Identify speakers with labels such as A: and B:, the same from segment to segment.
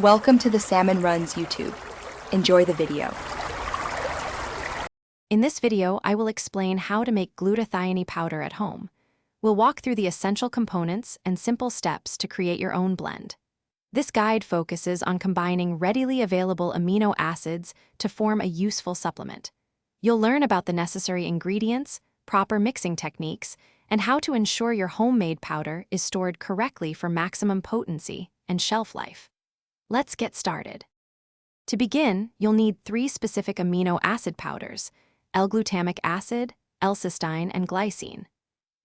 A: Welcome to the Salmon Runs YouTube. Enjoy the video.
B: In this video, I will explain how to make glutathione powder at home. We'll walk through the essential components and simple steps to create your own blend. This guide focuses on combining readily available amino acids to form a useful supplement. You'll learn about the necessary ingredients, proper mixing techniques, and how to ensure your homemade powder is stored correctly for maximum potency and shelf life. Let's get started. To begin, you'll need 3 specific amino acid powders: L-glutamic acid, L-cysteine, and glycine.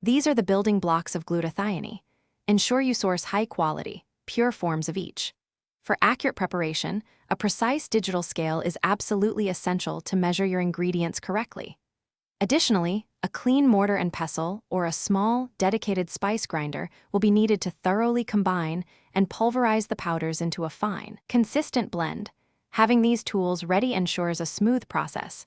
B: These are the building blocks of glutathione. Ensure you source high-quality, pure forms of each. For accurate preparation, a precise digital scale is absolutely essential to measure your ingredients correctly. Additionally, a clean mortar and pestle or a small, dedicated spice grinder will be needed to thoroughly combine and pulverize the powders into a fine, consistent blend. Having these tools ready ensures a smooth process.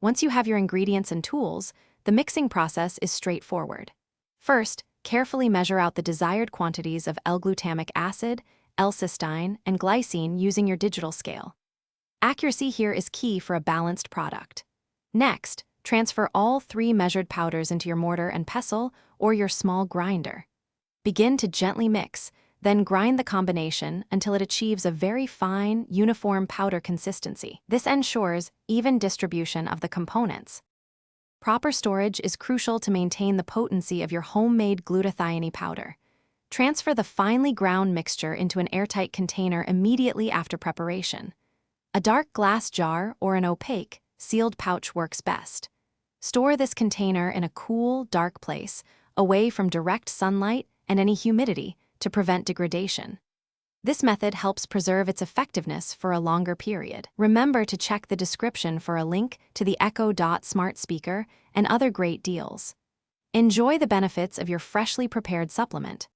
B: Once you have your ingredients and tools, the mixing process is straightforward. First, carefully measure out the desired quantities of L-glutamic acid, L-cysteine, and glycine using your digital scale. Accuracy here is key for a balanced product. Next, transfer all 3 measured powders into your mortar and pestle or your small grinder. Begin to gently mix, then grind the combination until it achieves a very fine, uniform powder consistency. This ensures even distribution of the components. Proper storage is crucial to maintain the potency of your homemade glutathione powder. Transfer the finely ground mixture into an airtight container immediately after preparation. A dark glass jar or an opaque, sealed pouch works best. Store this container in a cool, dark place, away from direct sunlight and any humidity to prevent degradation. This method helps preserve its effectiveness for a longer period. Remember to check the description for a link to the Echo Dot smart speaker and other great deals. Enjoy the benefits of your freshly prepared supplement.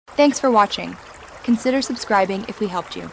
A: Thanks for watching. Consider subscribing if we helped you.